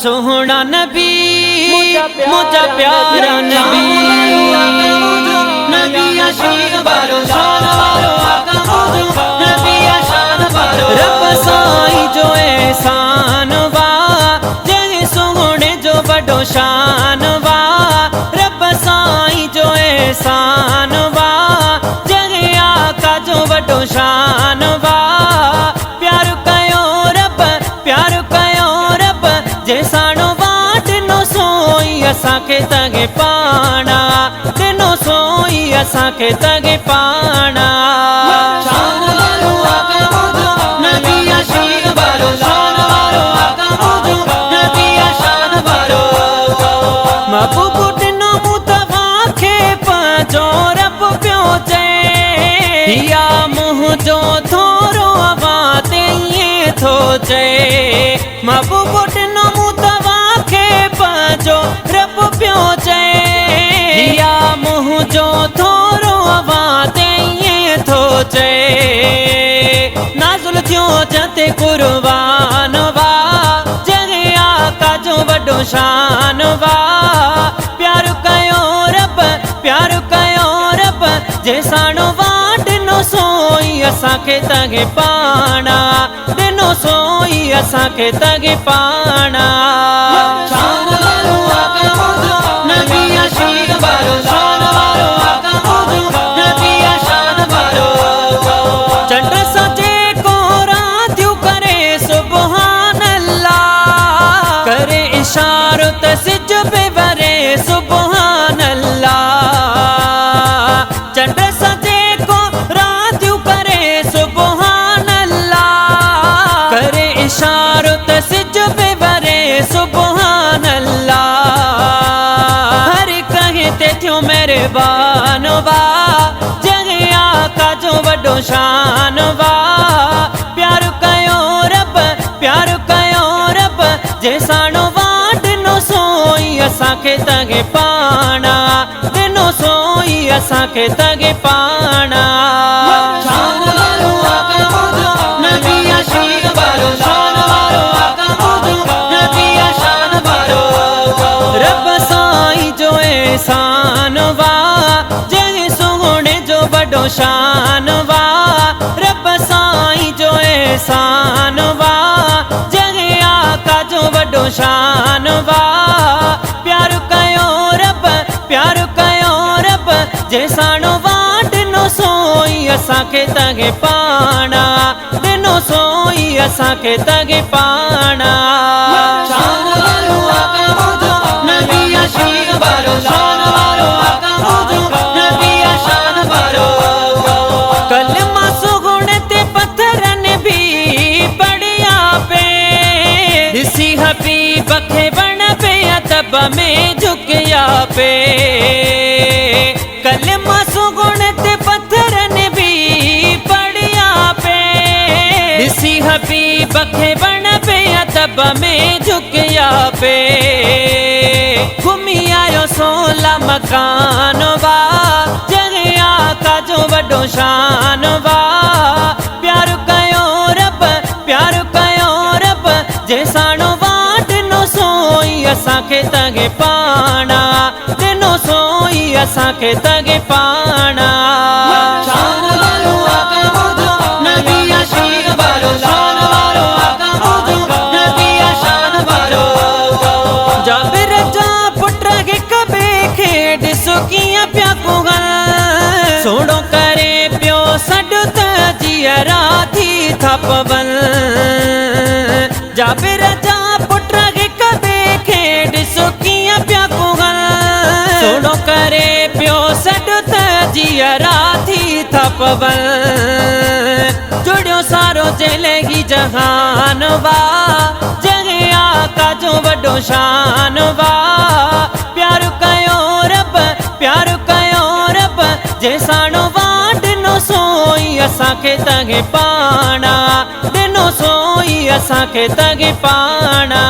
सोहना नबी मुझा प्यारा नबी नबी आशीक बारो शान वारो आका मौजू नबी आशान बारो रब साईं जो एहसान वा जग सोहने जो बड़ो शान वा रब साईं जो एहसान वा जग आका जो बड़ो शान वा प्यार कयो रब प्यार कयो रब जे साणो वाट नो सोई असांखे तगे पाणा दिनो सोई असांखे तगे पाणा शान वारो आका मौजू नबी आशीक बारो शान वारो आका मौजू नबी आशान बारो महबूब दिनो मुतवा खे पंहिंजो रब पियो चए या मुंहिंजो थोरो आवाज़ ईअं थो चए महबूब दिनो मुतवा खे पंहिंजो रब पियो चए या मुंहिंजो थोरो आवाज़ ईअं थो चए नाज़ुल थियो जते कुर्बान वा जॻहि आका जो वॾो शान वा प्यार कयो रब प्यार कयो रब जे साणो वाट नो सोई असांखे तगे पाणा दिनो सोई असांखे तगे पाणा शान वारो आका मौजू नबी आशीक बारो शान वारो आका मौजू नबी आशान बारो चंड सजे को रातियूं करे सुबहान अल्लाह करे इशारो त सिज पे वरे सुबहान अल्लाह चंड सजे को रातियूं करे सुबहान अल्लाह करे इशारो त सिज पे वरे सुबहान अल्लाह हर कहीं ते थियो मेहरबान वा जॻहि आका जो वॾो शान वा प्यार कयो रब प्यार कयो रब जे साणो वाट नो सोई असांखे तगे पाणा दिनो सोई असांखे तगे पाणा शान वारो आका मौजू नबी आशीक बारो शान वारो आका मौजू नबी आशान बारो रब साईं जो एहसान वा जग सोहणे जो वॾो शान वा रब साईं जो एहसान वा जग आका जो वॾो शान वा प्यार कयो रब प्यार कयो रब जे साणो वाट नो सोई असांखे तगे पाणा दिनो सोई असांखे तगे पाणा शान वारो आका मौजू नबी आशीक बारो शान वारो आका मौजू नबी आशान बारो कलमा सुगुण ते पत्थरन भी पढ़िया पे ॾिसी हबीब खे बण पे अदब में झुकिया पे कलमा सुगुण ते पत्थरन भी पढ़िया पे ॾिसी हबीब खे बण पे अदब में झुकिया पे घुमी आयो सोला मकान वा जॻहि आका जो वॾो शान वा प्यार कयो रब प्यार कयो रब जे साणो वाट नो सोई असांखे तगे पाणा दिनो सोई असांखे तगे पाणा शान वारो आका मौजू नबी आशीक बारो शान वारो आका मौजू नबी आशान बारो जाबिर जा पुट हिक ॿिए खे ॾिसो कीअं पिया कुगल सोणो करे पियो सॾ त जीअरा थी था पवन जाबिर जा पुट हिक ॿिए खे ॾिसो कीअं पिया कुगल सोणो करे पियो सॾ त जीअरा थी था पवन जुड़ियो सारो जेलेगी जहान वा जॻहि आका जो वॾो शान वा प्यार कयो रब प्यार कयो रब जे साणो वाट नो सोई असांखे तगे पाणा दिनो सोई असांखे तगे पाणा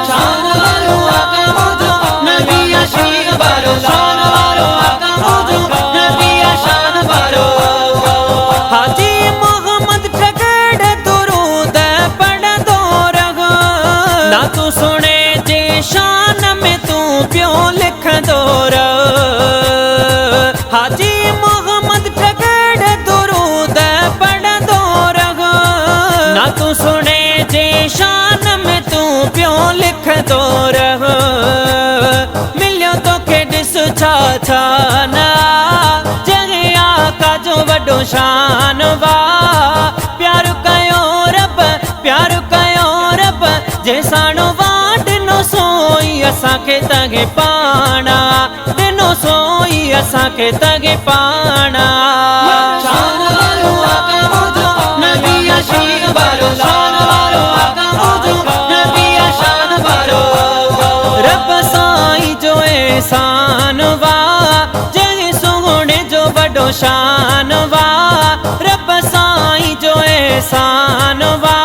शान वारो आका मौजू नबी आशीक बारो शान वारो आका मौजू नबी आशान बारो हाजी मोहम्मद ठगड़ दुरूद पढ़ंदो रहो ना तू सुणे मोहम्मद ठगड़ दुरूद पढ़दो रह ना तू सुने जे शान में तू प्यों लिखदो रह मिलियो तोखे ॾिस छा छा ना जॻहि आका जो वॾो शान वा प्यार कयो रब प्यार कयो रब जे साणो वा ॾिनो सोई असांखे तॻे पाणा ॾिनो सोई असांखे तॻे पाणा शान वारो आका मुंहिंजो नबी शान वारो शान वारो आका मुंहिंजो नबी शान वारो रब साईं जो एहसान वा जंहिं सोहणे जो वॾो शान वा रब साईं जो एहसान वा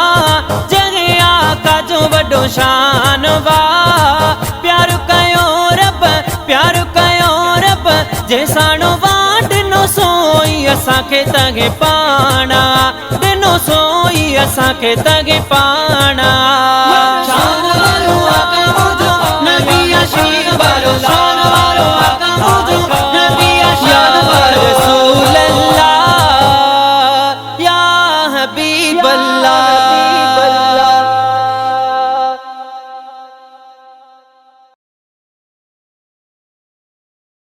जंहिं आका जो वॾो शान वा प्यार कयो रब प्यार कयो रब जे साणो वा ॾिनो सोई असांखे तॻे पाणा ॾिनो सोई असांखे तॻे पाणा